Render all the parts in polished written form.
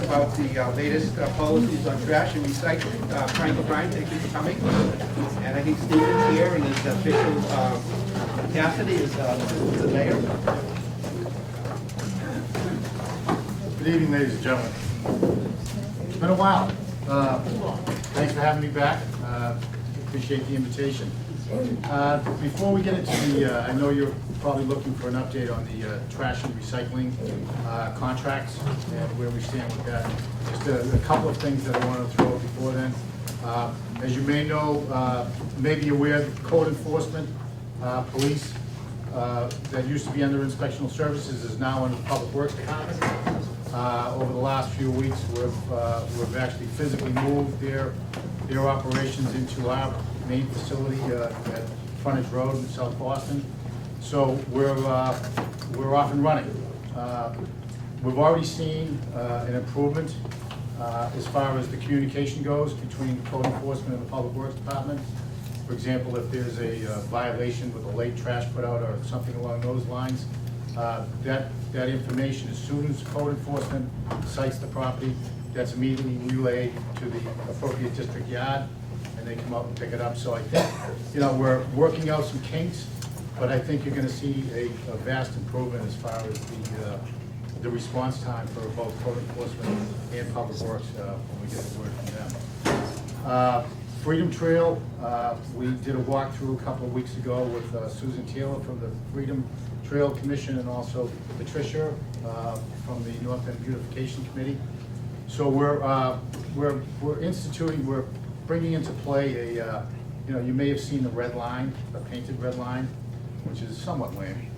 about the latest policies on trash and recycling. Frank O'Brien, thank you for coming. And I think Stephen's here in his official capacity as the mayor. Good evening, ladies and gentlemen. It's been a while. Thanks for having me back. Appreciate the invitation. Before we get into the, I know you're probably looking for an update on the trash and recycling contracts and where we stand with that. Just a couple of things that I want to throw out before then. As you may know, may be aware that code enforcement, police, that used to be under inspectional services is now under the Public Works Department. Over the last few weeks, we've actually physically moved their operations into our main facility at Frontage Road in South Boston. So we're off and running. We've already seen an improvement as far as the communication goes between code enforcement and the Public Works Department. For example, if there's a violation with a late trash put out or something along those lines, that information, as soon as code enforcement cites the property, that's immediately relayed to the appropriate district yard, and they come out and pick it up. So I think, we're working out some kinks, but I think you're going to see a vast improvement as far as the response time for both code enforcement and public works when we get the word from them. Freedom Trail, we did a walkthrough a couple of weeks ago with Susan Taylor from the Freedom Trail Commission and also Patricia from the North End Beautification Committee. So we're bringing into play a, you may have seen the red line, the painted red line, which is somewhat lame.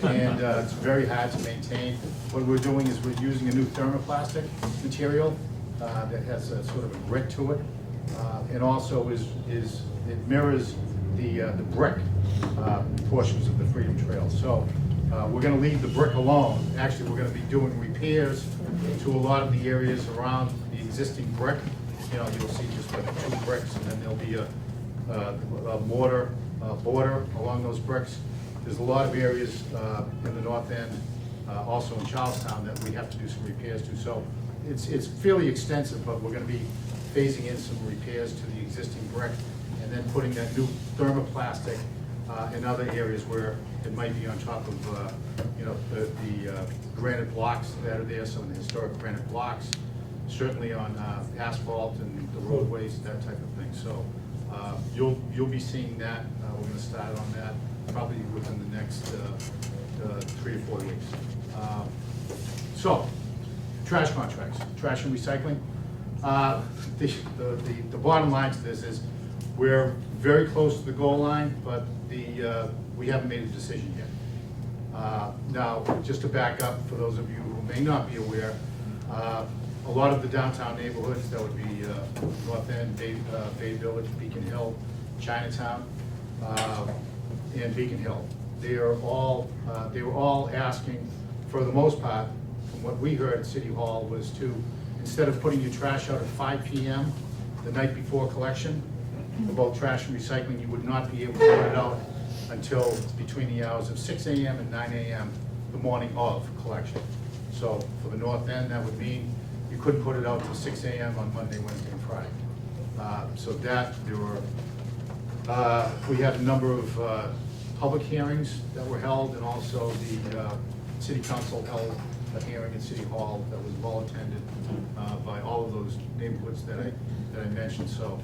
And it's very hard to maintain. What we're doing is we're using a new thermoplastic material that has a sort of a grit to it. And also it mirrors the brick portions of the Freedom Trail. So we're going to leave the brick alone. Actually, we're going to be doing repairs to a lot of the areas around the existing brick. You'll see just like 2 bricks, and then there'll be a mortar border along those bricks. There's a lot of areas in the north end, also in Charlestown, that we have to do some repairs to. So it's fairly extensive, but we're going to be phasing in some repairs to the existing brick, and then putting that new thermoplastic in other areas where it might be on top of the granite blocks that are there, some of the historic granite blocks, certainly on asphalt and the roadways, that type of thing. So you'll be seeing that. We're going to start on that probably within the next 3 to 4 weeks. So, trash contracts, trash and recycling. The bottom line to this is we're very close to the goal line, but we haven't made a decision yet. Now, just to back up, for those of you who may not be aware, a lot of the downtown neighborhoods, that would be North End, Bay Village, Beacon Hill, Chinatown, and Beacon Hill. They were all asking, for the most part, from what we heard at City Hall, was to, instead of putting your trash out at 5 p.m. the night before collection, for both trash and recycling, you would not be able to put it out until between the hours of 6 a.m. and 9 a.m. the morning of collection. So for the north end, that would mean you couldn't put it out till 6 a.m. on Monday, Wednesday, and Friday. So that there were, we had a number of public hearings that were held, and also the City Council held a hearing at City Hall that was well attended by all of those neighborhoods that I mentioned. So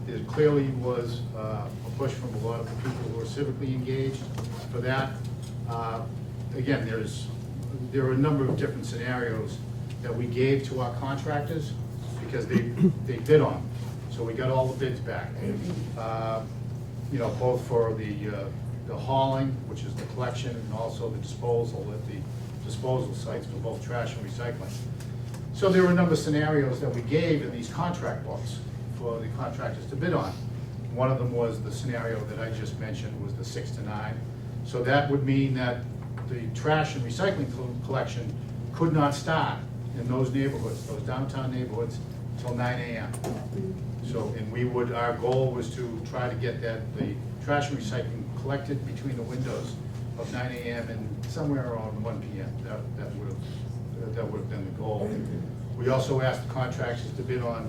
there clearly was a push from a lot of the people who are civically engaged for that. Again, there are a number of different scenarios that we gave to our contractors because they bid on them. So we got all the bids back. Both for the hauling, which is the collection, and also the disposal at the disposal sites for both trash and recycling. So there were a number of scenarios that we gave in these contract books for the contractors to bid on. One of them was the scenario that I just mentioned, was the 6 to 9. So that would mean that the trash and recycling collection could not start in those neighborhoods, those downtown neighborhoods, till 9 a.m. So, and our goal was to try to get the trash and recycling collected between the windows of 9 a.m. and somewhere around 1 p.m. That would have that would have been the goal. We also asked the contractors to bid on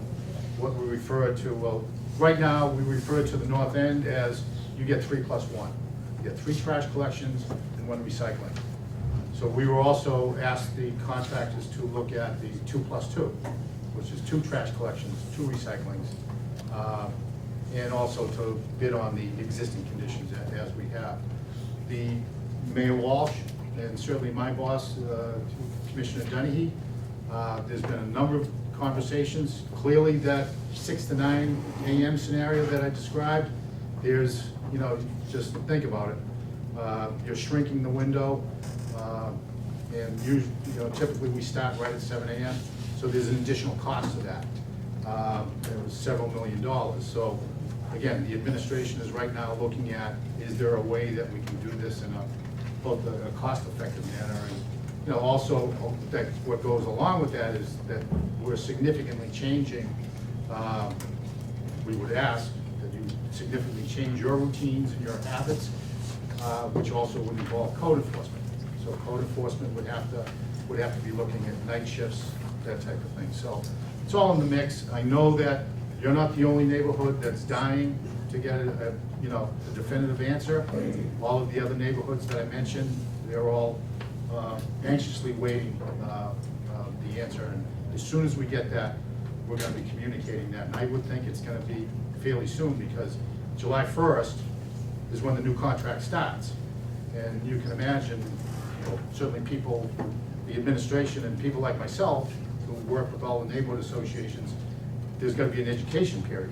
what we refer to, well, right now, we refer to the north end as you get 3+1. You get 3 trash collections and 1 recycling. So we were also asked the contractors to look at the 2+2, which is 2 trash collections, 2 recyclings, and also to bid on the existing conditions as we have. The Mayor Walsh, and certainly my boss, Commissioner Dunahee, there's been a number of conversations. Clearly that 6 to 9 a.m. scenario that I described, there's, you know, just think about it. You're shrinking the window, and usually, you know, typically we start right at 7 a.m. So there's an additional cost to that. It was several $1 million. So again, the administration is right now looking at, is there a way that we can do this in both a cost-effective manner, and, you know, also that what goes along with that is that we're significantly changing. We would ask that you significantly change your routines and your habits, which also would involve code enforcement. So code enforcement would have to be looking at night shifts, that type of thing. So it's all in the mix. I know that you're not the only neighborhood that's dying to get a definitive answer. All of the other neighborhoods that I mentioned, they're all anxiously waiting the answer. And as soon as we get that, we're going to be communicating that. And I would think it's going to be fairly soon, because July 1st is when the new contract starts. And you can imagine, you know, certainly people, the administration and people like myself who work with all the neighborhood associations, there's got to be an education period.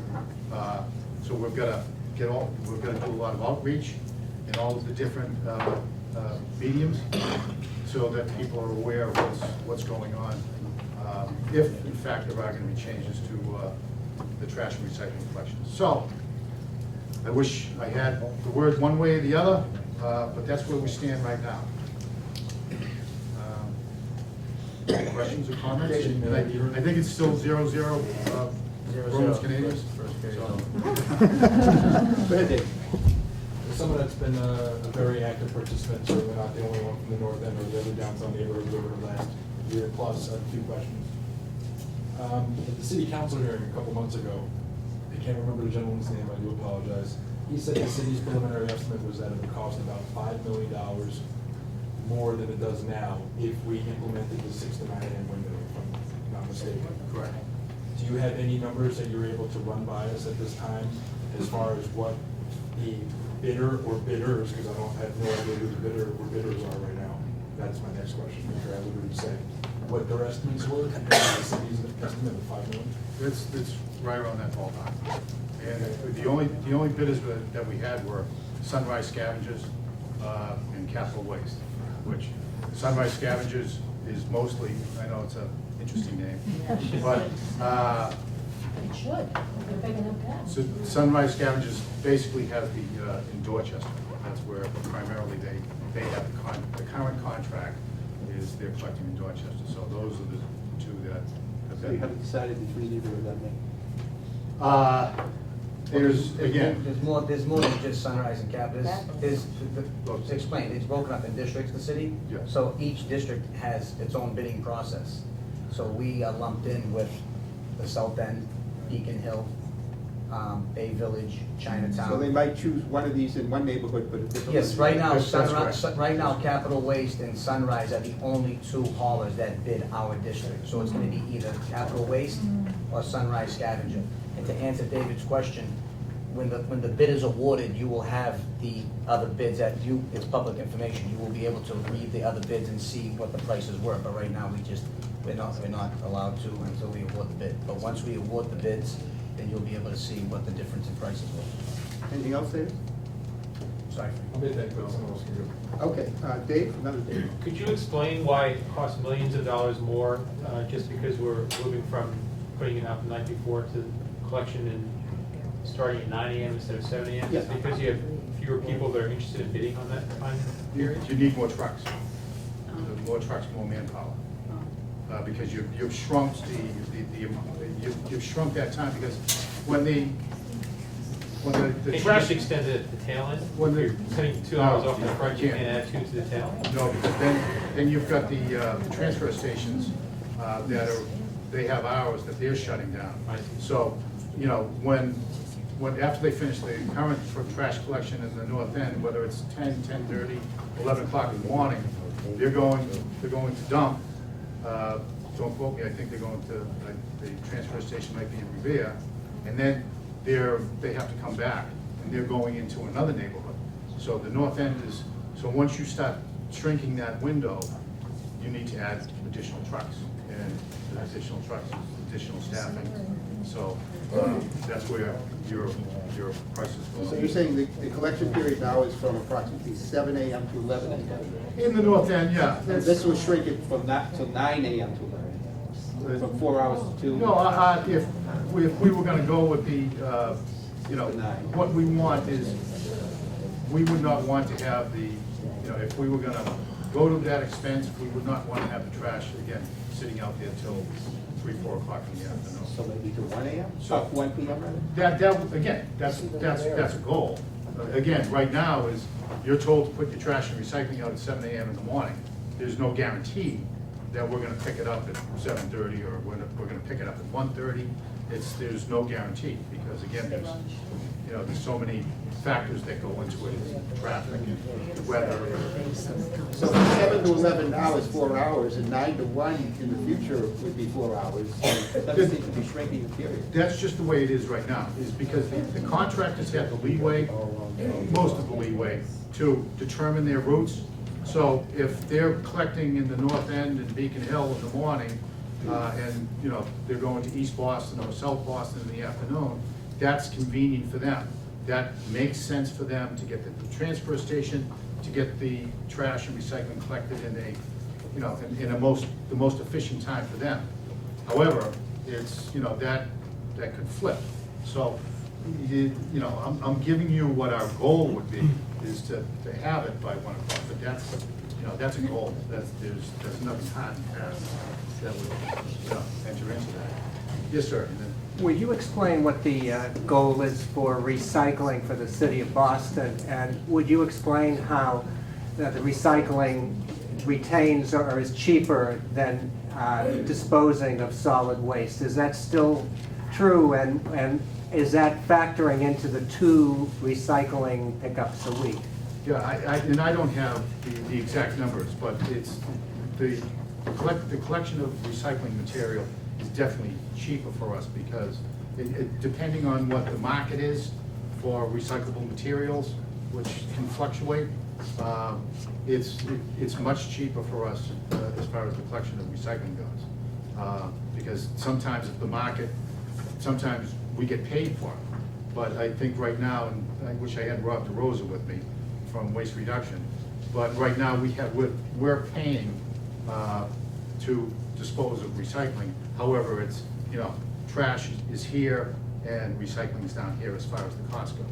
So we've got to do a lot of outreach in all of the different mediums, so that people are aware of what's going on. If in fact there are going to be changes to the trash and recycling collections. So I wish I had the word one way or the other, but that's where we stand right now. Any questions or comments? And I think it's still 0-0 Bruins Canadians. Go ahead, Dave. Someone that's been a very active participant, certainly not the only one from the north end or the other downtown neighborhoods over the last year plus. I have a few questions. At the city council hearing a couple months ago, I can't remember the gentleman's name, I do apologize. He said the city's preliminary estimate was that it would cost about $5 million more than it does now if we implemented the 6 to 9 a.m. window, if I'm not mistaken. Correct. Do you have any numbers that you're able to run by us at this time as far as what the bidder or bidders, because I have no idea who the bidder or bidders are right now. That's my next question, make sure I would say what their estimates were compared to the city's estimate of $5 million? It's right around that ballpark. And the only bidders that we had were Sunrise Scavengers and Capital Waste, which Sunrise Scavengers is mostly, I know it's an interesting name, but It should, they're big enough now. so Sunrise Scavengers basically has the in Dorchester. That's where primarily they have the current contract is they're collecting in Dorchester. So those are the two that have So you been. haven't decided between either of them, There's, again, There's more than just Sunrise and Cap. Explain, it's broken up in districts, the city. Yeah. So each district has its own bidding process. So we are lumped in with the South End, Beacon Hill, Bay Village, Chinatown. so they might choose one of these in one neighborhood, but if it's. Yes, right now, That's Sunrise, correct. right now, Capital Waste and Sunrise are the only two haulers that bid our district. So it's gonna be either Capital Waste or Sunrise Scavenger. And to answer David's question, when the bid is awarded, you will have the other bids it's public information. You will be able to read the other bids and see what the prices were. But right now, we're not allowed to until we award the bid. But once we award the bids, then you'll be able to see what the difference in prices was. Anything else, David? Sorry. I'll make that quick, someone else can go. Okay, Dave, another Dave. Could you explain why it costs millions of dollars more, just because we're moving from putting it out the night before to collection and starting at 9 a.m. instead of 7 a.m.? Yes. Is it because you have fewer people that are interested in bidding on that time period? you need more trucks. More trucks, more manpower. Because you've shrunk you've shrunk that time, because when When the Can't you trash, just extend it at the tail end? When the- If you're cutting 2 hours No, off the front, you you can't can't. add 2 to the tail? no, because then you've got the transfer stations that are, they have hours that they're shutting down. I see. So, you know, when, after they finish the current trash collection in the north end, whether it's 10, 10:30, 11 o'clock in the morning, they're going to dump. Don't quote me, I think they're going to, the transfer station might be in Revere, and then they have to come back, and they're going into another neighborhood. So the north end is, so once you start shrinking that window, you need to add additional trucks, and additional staffing. So that's where your prices go. So you're saying the collection period now is from approximately 7 a.m. to 11 a.m.? In the north end, yeah. And this was shrinking from that to 9 a.m. to 11, from 4 hours to 2? No, if we were gonna go with the, you know, what we want is, we would not want to have the, you know, if we were gonna go to that expense, we would not want to have the trash, again, sitting out there till 3, 4 o'clock in the afternoon. So maybe to 1 a.m.? So- 1 p.m. rather? That, again, that's a goal. Again, right now is, you're told to put your trash and recycling out at 7 a.m. in the morning. There's no guarantee that we're gonna pick it up at 7:30, or we're gonna pick it up at 1:30. There's no guarantee, because again, there's so many factors that go into it, traffic, weather. So from 7 to 11 now is 4 hours, and 9 to 1 in the future would be 4 hours. So it doesn't seem to be shrinking the period. That's just the way it is right now, is because the contractors have the leeway, most of the leeway, to determine their routes. So if they're collecting in the north end and Beacon Hill in the morning, and, they're going to East Boston or South Boston in the afternoon, that's convenient for them. That makes sense for them to get the transfer station, to get the trash and recycling collected in the most efficient time for them. However, it's, that could flip. So, I'm giving you what our goal would be, is to have it by 1 o'clock, but that's a goal. There's nothing hard and fast that would, enter into that. Yes, sir. And then, Will you explain what the goal is for recycling for the city of Boston? And would you explain how the recycling retains or is cheaper than disposing of solid waste? Is that still true? And is that factoring into the 2 recycling pickups a week? yeah, I don't have the exact numbers, but it's, the collection of recycling material is definitely cheaper for us, because depending on what the market is for recyclable materials, which can fluctuate, it's much cheaper for us as far as the collection of recycling goes. Because sometimes if the market, sometimes we get paid for it. But I think right now, and I wish I had Rob DeRosa with me from Waste Reduction, but right now we're paying to dispose of recycling. However, it's, trash is here and recycling is down here as far as the costs go.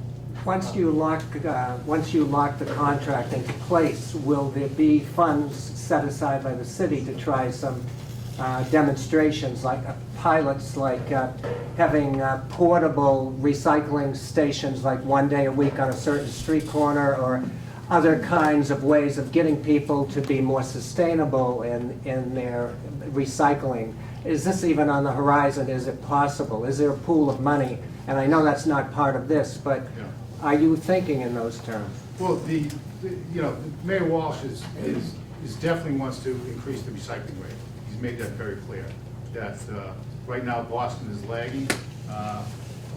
Once you lock the contract into place, will there be funds set aside by the city to try some demonstrations, like pilots, like having portable recycling stations, like 1 day a week on a certain street corner, or other kinds of ways of getting people to be more sustainable in their recycling? Is this even on the horizon? Is it possible? Is there a pool of money? And I know that's not part of this, but Yeah. are you thinking in those terms? Well, Mayor Walsh is definitely wants to increase the recycling rate. He's made that very clear, that right now Boston is lagging.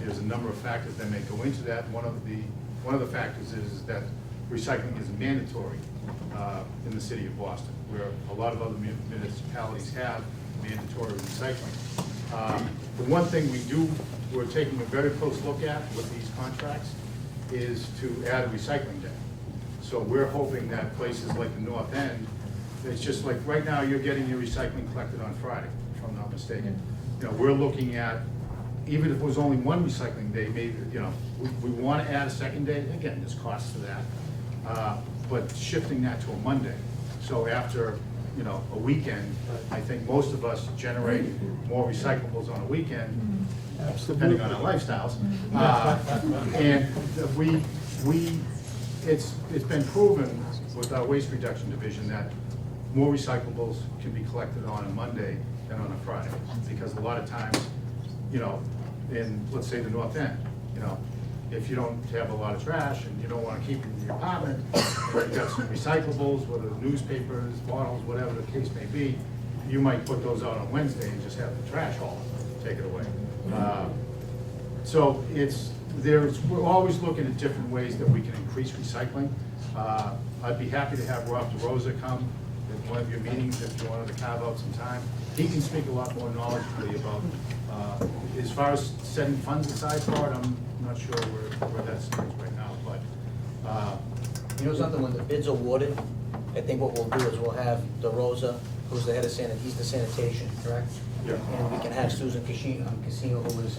There's a number of factors that may go into that. One of the factors is that recycling is mandatory in the city of Boston, where a lot of other municipalities have mandatory recycling. The one thing we're taking a very close look at with these contracts is to add a recycling day. So we're hoping that places like the North End, it's just like, right now, you're getting your recycling collected on Friday, if I'm not mistaken. We're looking at, even if it was only 1 recycling day, maybe, we want to add a second day. Again, there's costs to that. But shifting that to a Monday. So after, a weekend, I think most of us generate more recyclables on a weekend. depending on our lifestyles. And it's been proven with our waste reduction division that more recyclables can be collected on a Monday than on a Friday. Because a lot of times, you know, in, let's say, the North End, you know, if you don't have a lot of trash and you don't want to keep it in your apartment, and you've got some recyclables, whether newspapers, bottles, whatever the case may be, you might put those out on Wednesday and just have the trash haul take it away. So we're always looking at different ways that we can increase recycling. I'd be happy to have Rob DeRosa come at one of your meetings if you wanted to carve out some time. He can speak a lot more knowledgeably about, as far as setting funds aside for it, I'm not sure where that stands right now, but. You know something, when the bid's awarded, I think what we'll do is we'll have DeRosa, who's the head of he's the sanitation, correct? Yeah. And we can have Susan Casino, who is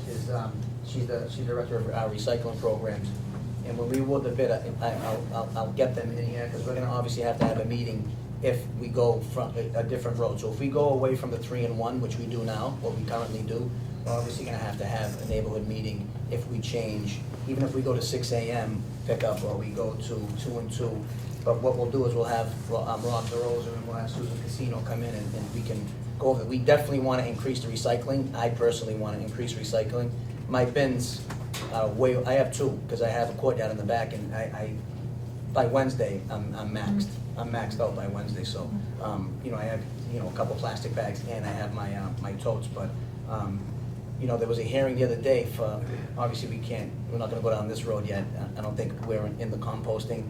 she's the director of our recycling programs. And when we award the bid, I'll get them in here, because we're gonna obviously have to have a meeting if we go from a different road. So if we go away from the 3-in-1, which we do now, what we currently do, we're obviously gonna have to have a neighborhood meeting if we change, even if we go to 6 AM pickup, or we go to 2-and-2. But what we'll do is we'll have Rob DeRosa and we'll have Susan Casino come in, and we can go over it. We definitely want to increase the recycling. I personally want to increase recycling. My bins, I have 2, because I have a courtyard in the back, and by Wednesday, I'm maxed. I'm maxed out by Wednesday, so, you know, I have, you know, a couple plastic bags, and I have my totes, but, you know, there was a hearing the other day for, obviously we're not gonna go down this road yet. I don't think we're in the composting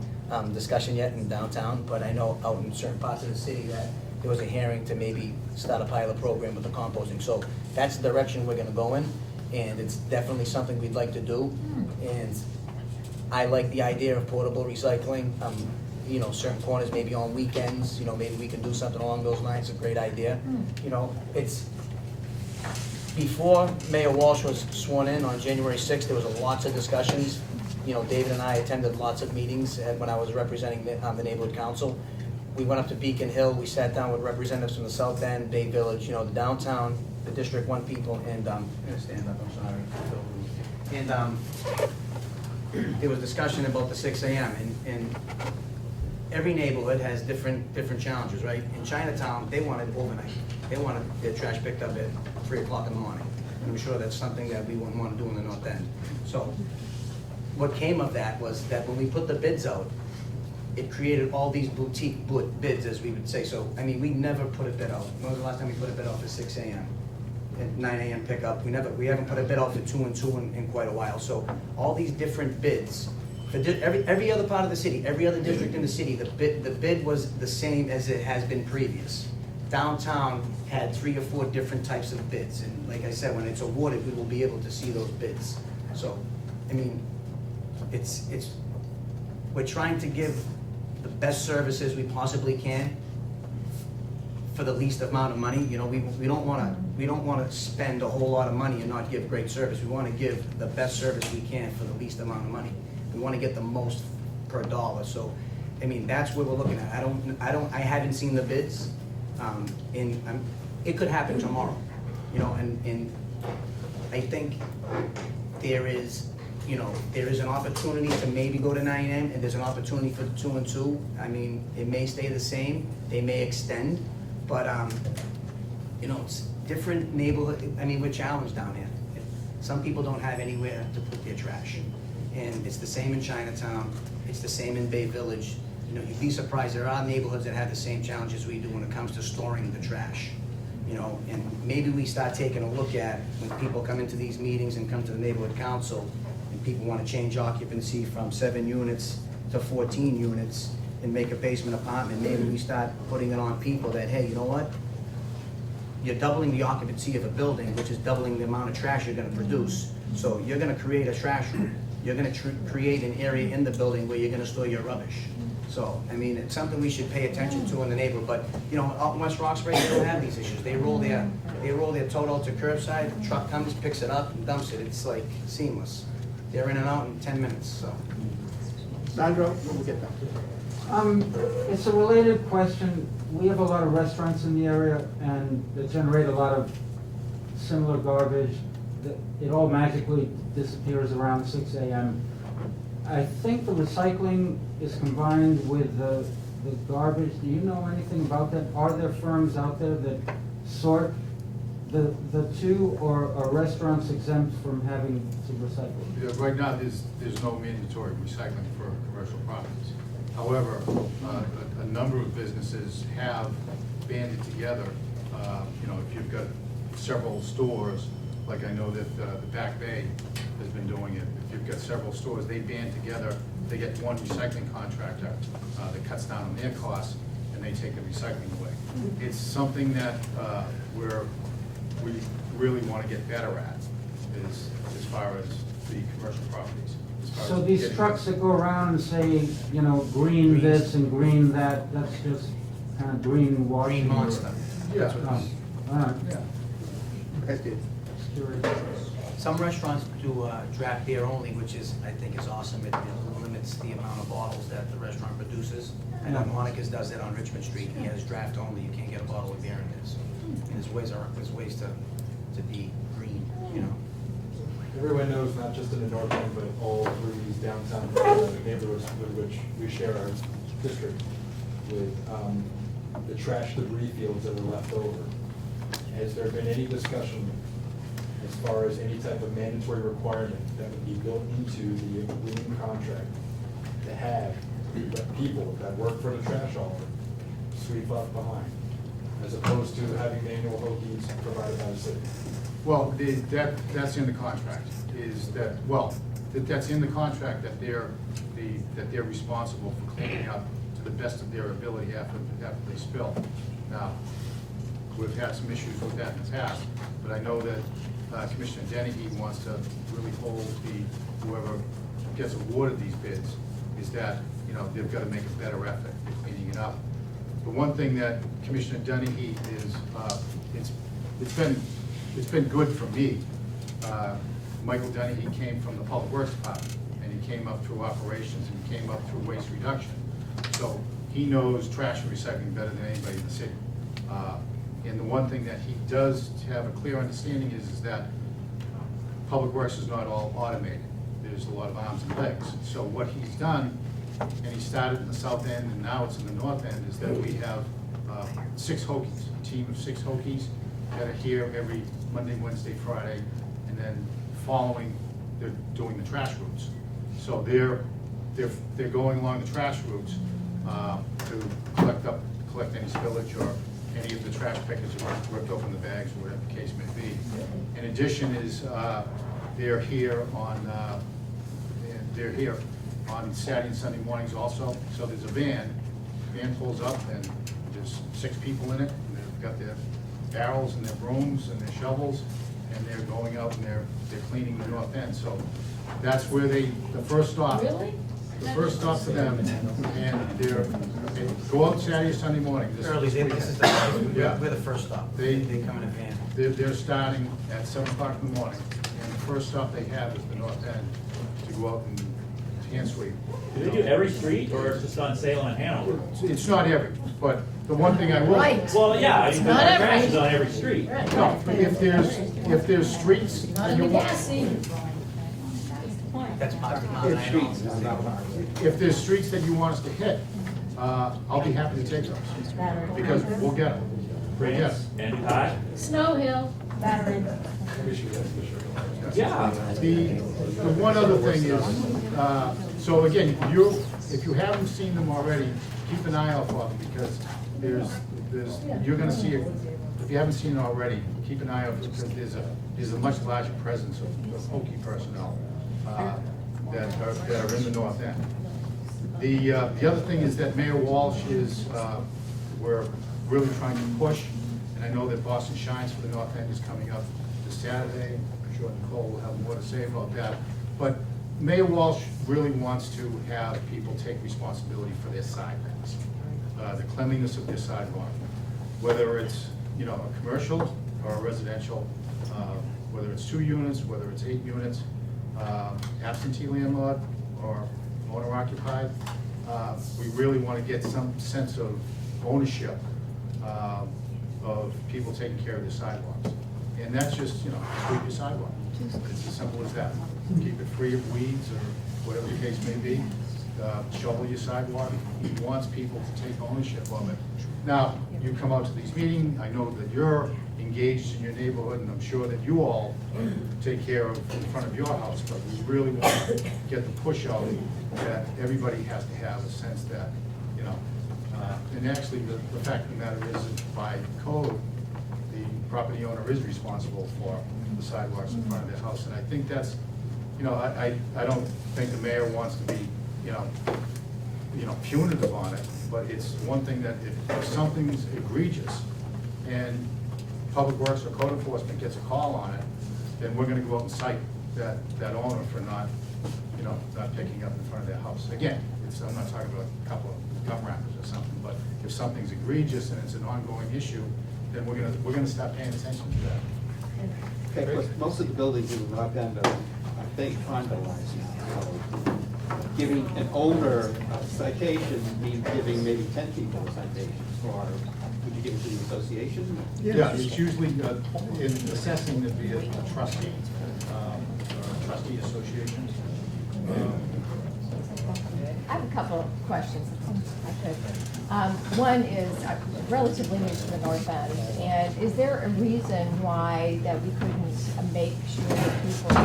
discussion yet in downtown, but I know out in certain parts of the city that there was a hearing to maybe start a pilot program with the composting. So that's the direction we're gonna go in, and it's definitely something we'd like to do. And I like the idea of portable recycling. You know, certain corners, maybe on weekends, you know, maybe we can do something along those lines. It's a great idea. You know, it's, before Mayor Walsh was sworn in on January 6th, there was lots of discussions. You know, David and I attended lots of meetings when I was representing the neighborhood council. We went up to Beacon Hill, we sat down with representatives from the South End, Bay Village, you know, the downtown, the District 1 people, and, I'm gonna stand up, I'm sorry. And there was discussion about the 6 AM, and every neighborhood has different challenges, right? In Chinatown, they wanted overnight. They wanted their trash picked up at 3 o'clock in the morning. And I'm sure that's something that we wouldn't want to do in the North End. So what came of that was that when we put the bids out, it created all these boutique bids, as we would say. So, I mean, we never put a bid out. When was the last time we put a bid out for 6 AM? At 9 AM pickup? We haven't put a bid out for 2-and-2 in quite a while. So all these different bids, for every other part of the city, every other district in the city, the bid was the same as it has been previous. Downtown had 3 or 4 different types of bids, and like I said, when it's awarded, we will be able to see those bids. So, I mean, we're trying to give the best services we possibly can for the least amount of money. You know, we don't wanna spend a whole lot of money and not give great service. We wanna give the best service we can for the least amount of money. We wanna get the most per dollar. So, I mean, that's what we're looking at. I haven't seen the bids, it could happen tomorrow, you know, and I think there is an opportunity to maybe go to 9 AM, and there's an opportunity for the 2-and-2. I mean, it may stay the same, they may extend, but, you know, it's different neighborhood. I mean, we're challenged down here. Some people don't have anywhere to put their trash. And it's the same in Chinatown, it's the same in Bay Village. You know, you'd be surprised, there are neighborhoods that have the same challenges we do when it comes to storing the trash. You know, and maybe we start taking a look at, when people come into these meetings and come to the neighborhood council, and people want to change occupancy from 7 units to 14 units and make a basement apartment, maybe we start putting it on people that, hey, you know what? You're doubling the occupancy of a building, which is doubling the amount of trash you're gonna produce. So you're gonna create a trash room. You're gonna create an area in the building where you're gonna store your rubbish. So, I mean, it's something we should pay attention to in the neighborhood, but, you know, out in West Roxbury, they don't have these issues. They roll their tote out to curbside, the truck comes, picks it up, and dumps it. It's like seamless. They're in and out in 10 minutes, so. Sandro, we'll get back to it. It's a related question. We have a lot of restaurants in the area, and they generate a lot of similar garbage. it all magically disappears around 6 AM. I think the recycling is combined with the garbage. Do you know anything about that? Are there firms out there that sort the two, or are restaurants exempt from having to recycle? Yeah, right now, there's no mandatory recycling for commercial properties. However, a number of businesses have banded together. You know, if you've got several stores, like I know that the Back Bay has been doing it. If you've got several stores, they band together, they get one recycling contractor that cuts down on their costs, and they take the recycling away. It's something that we really want to get better at, is as far as the commercial properties. As far So as these getting- trucks that go around and say, you know, green this and green that, that's just kind of green washing? Green monster. Yeah. Oh, all right. Yeah. That's it. Some restaurants do draft beer only, which is, I think is awesome. It limits the amount of bottles that the restaurant produces. I know Monica's does that on Richmond Street. He has draft only. You can't get a bottle of beer in there. So, and there's ways to be green, you know. Everyone knows, not just in the north end, but all through these downtown neighborhoods with which we share our district, with the trash debris fields that are left over. Has there been any discussion as far as any type of mandatory requirement that would be built into the green contract to have the people that work for the trash hauler sweep up behind, as opposed to having manual hoagies provided by the city? Well, that's in the contract, that's in the contract that they're responsible for cleaning up to the best of their ability after they spill. Now, we've had some issues with that in the past, but I know that Commissioner Dennehy wants to really hold whoever gets awarded these bids, is that, you know, they've got to make a better effort in cleaning it up. The one thing that Commissioner Dennehy is, it's been good for me. Michael Dennehy came from the Public Works Department, and he came up through operations, and he came up through waste reduction. So he knows trash and recycling better than anybody in the city. And the one thing that he does have a clear understanding is that Public Works is not all automated. There's a lot of arms and legs. So what he's done, and he started in the south end, and now it's in the north end, is that we have 6 Hokies, a team of 6 Hokies that are here every Monday, Wednesday, Friday, and then following, they're doing the trash routes. So they're going along the trash routes to collect any spillage or any of the trash pickers who have ripped open the bags, or whatever the case may be. In addition is, they're here on Saturday and Sunday mornings also. So there's a van pulls up, and there's 6 people in it, and they've got their barrels and their brooms and their shovels, and they're going out and they're cleaning the north end. So that's where the first stop. Really? The first stop for them, and they go out Saturday, Sunday morning. Early, this this is weekend. Yeah. we're the first stop. They come in a van. They're starting at 7 o'clock in the morning, and the first stop they have is the north end to go out and hand sweep. Do they do every street, or it's just on sale in Hanover? It's not every, but the one thing I will. Right. Well, yeah, I mean, the not every- trash is on every street. Right. No, if there's streets. Not and in you the want- gas scene. That's positive. If there's streets that you want us to hit, I'll be happy to take those, because we'll get them. We'll get France 'em. and Todd? Snow Hill, Battery. We should get Fisher. Yeah. The one other thing is, so again, if you haven't seen them already, keep an eye out for them, because you're gonna see it. If you haven't seen it already, keep an eye out, because there's a much larger presence of Hokie personnel that are in the north end. The other thing is that Mayor Walsh we're really trying to push, and I know that Boston Shines for the north end is coming up this Saturday. I'm sure Nicole will have more to say about that. But Mayor Walsh really wants to have people take responsibility for their sidewalks, the cleanliness of their sidewalk, whether it's, you know, a commercial or a residential, whether it's 2 units, whether it's 8 units, absentee landlord or owner occupied. We really want to get some sense of ownership of people taking care of their sidewalks. And that's just, sweep your sidewalk. It's as simple as that. Keep it free of weeds or whatever the case may be. Shovel your sidewalk. He wants people to take ownership of it. Now, you come out to these meetings, I know that you're engaged in your neighborhood, and I'm sure that you all take care of in front of your house, but we really want to get the push out that everybody has to have a sense that, and actually the fact of the matter is that by code, the property owner is responsible for the sidewalks in front of their house, and I think that's, I don't think the mayor wants to be, punitive on it, but it's one thing that if something's egregious and Public Works or code enforcement gets a call on it, then we're gonna go out and cite that owner for not picking up in front of their house. Again, I'm not talking about a couple of gum wrappers or something, but if something's egregious and it's an ongoing issue, then we're gonna start paying attention to that. Okay, but most of the buildings in the North End are being vandalized now. So giving an owner a citation means giving maybe 10 people a citation, or would you give it to the association? Yeah, it's usually, in assessing, it'd be a trustee, or a trustee association. I have a couple of questions, if I could. One is relatively new to the North End, and is there a reason why that we couldn't make sure that people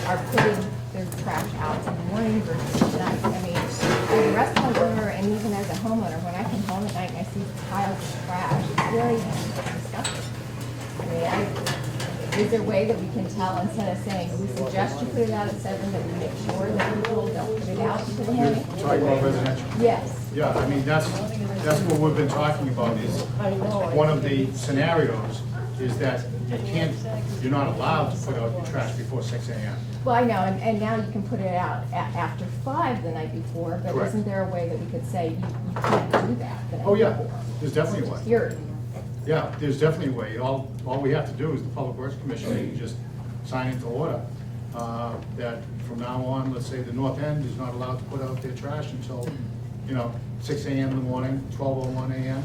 are putting their trash out in the morning versus at night? I mean, as a restaurant owner and even as a homeowner, when I come home at night and I see piles of trash, it's very disgusting. I mean, is there a way that we can tell, instead of saying, we suggest you put it out at 7, that we make sure that people don't put it out to the morning? You're talking about residential? Yes. Yeah, I mean, that's what we've been talking about, is one of the scenarios is that you're not allowed to put out your trash before 6 a.m. Well, I know, and now you can put it out after 5 the night before, but Correct. isn't there a way that we could say you can't do that the night Oh, yeah, before? there's definitely a way. Yeah, there's definitely a way. All we have to do is the Public Works Commission can just sign into order that from now on, let's say the North End is not allowed to put out their trash until, 6 a.m. in the morning, 12:01 a.m.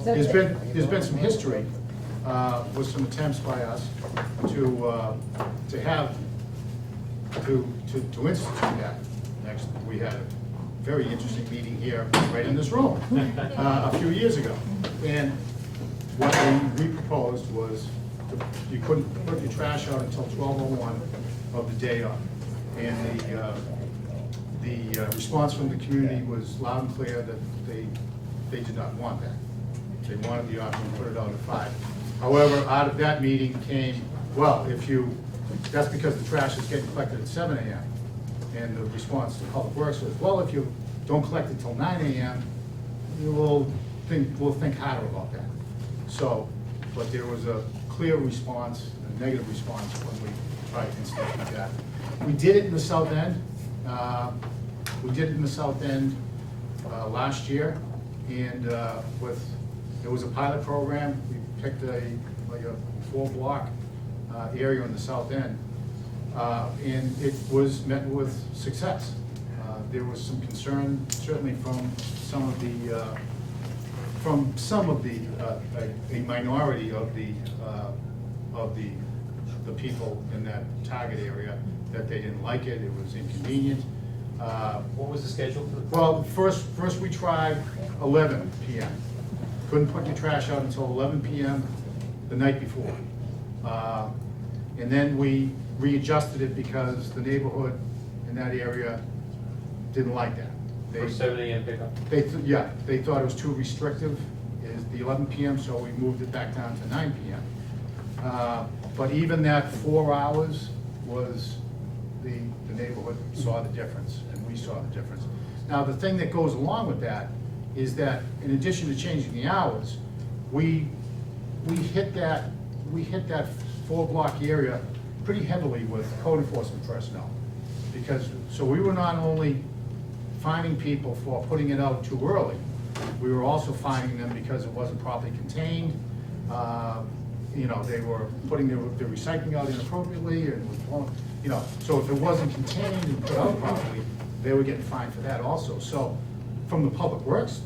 There's been some history with some attempts by us to institute that. Next, we had a very interesting meeting here, right in this room, a few years ago. And what we proposed was you couldn't put your trash out until 12:01 of the day up. And the response from the community was loud and clear that they did not want that. They wanted the option to put it out at 5. However, out of that meeting came, well, that's because the trash is getting collected at 7 a.m. And the response to Public Works was, well, if you don't collect it till 9 a.m., we'll think harder about that. So, but there was a clear response, a negative response when we tried to institute that. We did it in the South End. Last year, and it was a pilot program. We picked a 4-block area in the South End, and it was met with success. There was some concern, certainly from a minority of the people in that target area, that they didn't like it. It was inconvenient. What was the schedule for the? Well, first we tried 11 p.m. Couldn't put your trash out until 11 p.m. the night before. And then we readjusted it because the neighborhood in that area didn't like that. For 7 a.m. pickup? They thought it was too restrictive, is the 11 p.m., so we moved it back down to 9 p.m. But even that 4 hours was, the neighborhood saw the difference, and we saw the difference. Now, the thing that goes along with that is that in addition to changing the hours, we hit that 4-block area pretty heavily with code enforcement personnel. So we were not only fining people for putting it out too early, we were also fining them because it wasn't properly contained. They were putting their recycling out inappropriately, and so if it wasn't contained and put out properly, they were getting fined for that also. So from the Public Works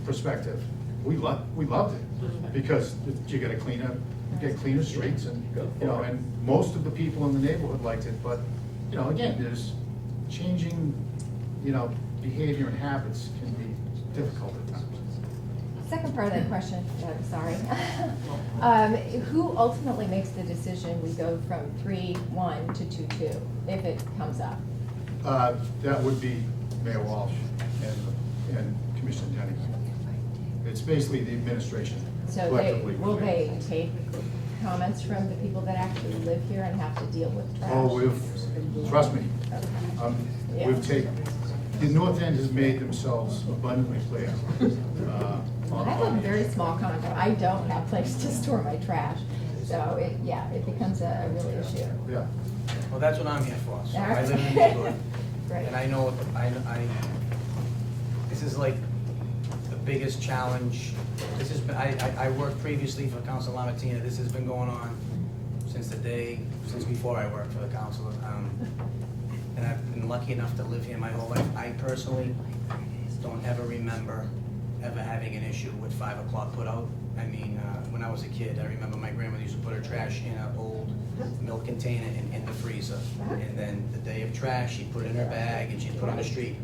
perspective, we loved it, because you got a cleaner get cleaner streets and, you know, and most of the people in the neighborhood liked it, but, you know, again, there's changing, you know, behavior and habits can be difficult at times. Second part of that question, sorry. Who ultimately makes the decision we go from 3-1 to 2-2, if it comes up? That would be Mayor Walsh and Commissioner Denny. It's basically the administration So collectively. will they take comments from the people that actually live here and have to deal with trash? Oh, trust me, Yeah. we've taken, the North End has made themselves abundantly clear. I have a very small condo. I don't have a place to store my trash. So it becomes a real issue. Yeah. Well, that's what I'm here for. So I live in the neighborhood. Right. And I know, this is like the biggest challenge. This has been, I worked previously for Council Lamatina. This has been going on since before I worked for the council. And I've been lucky enough to live here my whole life. I personally don't ever remember ever having an issue with 5 o'clock put out. I mean, when I was a kid, I remember my grandmother used to put her trash in an old milk container in the freezer. And then the day of trash, she'd put it in her bag and she'd put it on the street.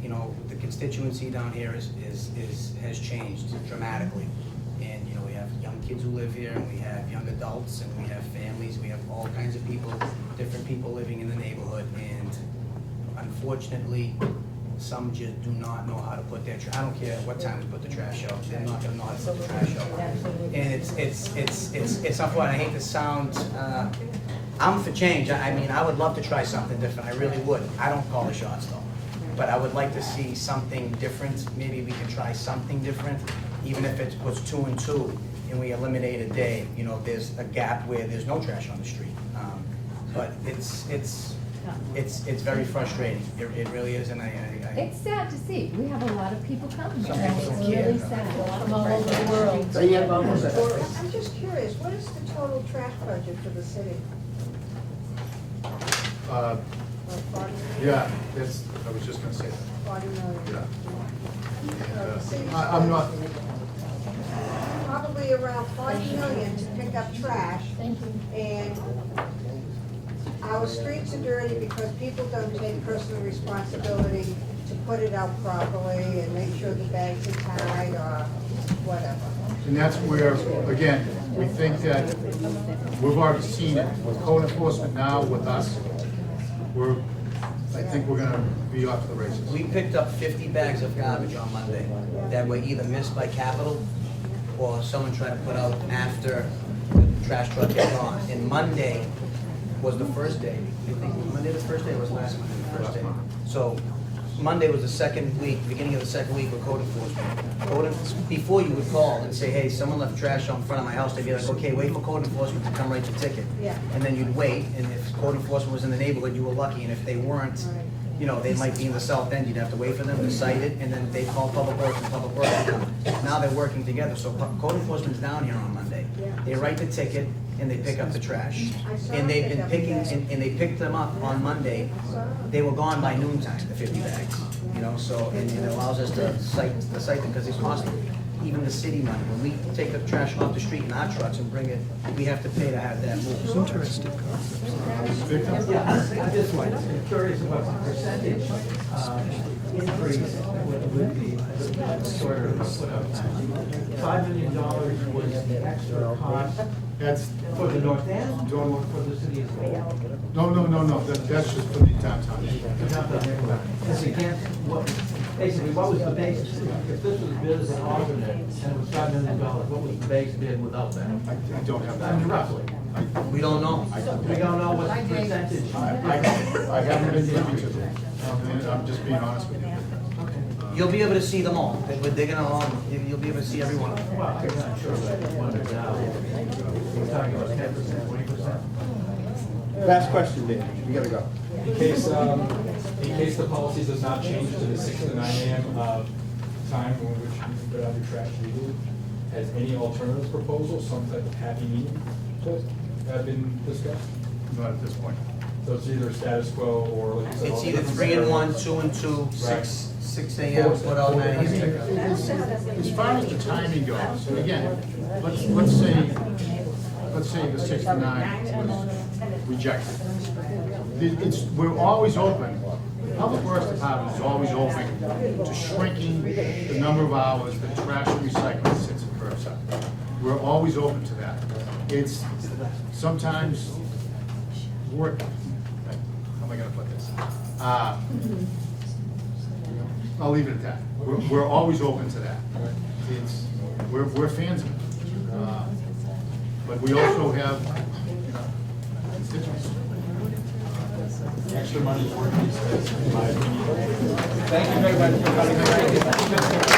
You know, the constituency down here has changed dramatically. And, you know, we have young kids who live here, and we have young adults, and we have families, we have all kinds of people, different people living in the neighborhood. And unfortunately, some just do not know how to put their trash. I don't care what time we put the trash out, they're not gonna know how to put the trash out. And it's unfortunate. I hate to sound, I'm for change. I mean, I would love to try something different, I really would. I don't call the shots though. But I would like to see something different. Maybe we can try something different, even if it was 2 and 2, and we eliminate a day. You know, there's a gap where there's no trash on the street. But it's very frustrating. It really is, and I It's sad to see. We have a lot of people coming here, Some and people it's don't care. really sad. From all over the world. So you have almost a- I'm just curious, what is the total trash budget for the city? Uh, Like 40 million? Yeah, that's, I was just gonna say that. 40 million? Yeah. So the city's I'm not, probably around 40 million to pick up trash. Thank you. And our streets are dirty because people don't take personal responsibility to put it out properly and make sure the bags are tied or whatever. and that's where, again, we think that we've already seen it with code enforcement now with us. I think we're gonna be off to the races. We picked up 50 bags of garbage on Monday that were either missed by Capital or someone tried to put out after the trash truck had gone. And Monday was the first day. I think Monday the first day, or was last Monday the first day? So Monday was the second week, beginning of the second week with code enforcement. Before you would call and say, hey, someone left trash out in front of my house, they'd be like, okay, wait for code enforcement to come write the ticket. Yeah. And then you'd wait, and if code enforcement was in the neighborhood, you were lucky, and if they weren't, you know, they might be in the south end, you'd have to wait for them to cite it, and then they'd call Public Works, and Public Works would come. Now they're working together, so code enforcement's down here on Monday. They write the ticket, and they pick up the trash. And they've been picking, and they picked them up on Monday. They were gone by noontime, the 50 bags, you know, so, and it allows us to cite them, because it costs even the city money. When we take the trash off the street in our trucks and bring it, we have to pay to have that moved. Interesting concept. Yeah, I just was curious about the percentage increase with the sort of put up. $5 million was the extra cost That's, for the North End or for the city as well? no, that's just for the downtown. Because again, basically, what was the base, if this was bid as an alternate and it was $5 million, what was the base bid without that? I don't have I mean, that. roughly. We don't know. We don't know what the percentage. I haven't been privy to them, and I'm just being honest with you. You'll be able to see them all. They're gonna all, you'll be able to see every one of them. Well, I'm not sure, but one now, we're talking about 10%, 20%. Last question, Dave, you gotta go. In case the policy does not change to the 6 to 9 a.m. Time in which you can put out your trash legally, has any alternative proposal, some type of happy medium, have been discussed? Not at this point. So it's either status quo or like you said. It's all either different 3 and 1, scenarios. 2 and 2, Right. 6 AM, what all night. As far as the timing goes, and again, let's say the 69 was rejected. We're always open, the Public Works Department is always open to shrinking the number of hours that trash and recycling sits at curbside. We're always open to that. It's sometimes work, how am I gonna put this? I'll leave it at that. We're always open to that. We're fans of it. But we also have, constituents. Extra money for these guys, in my opinion. Thank you very much for coming.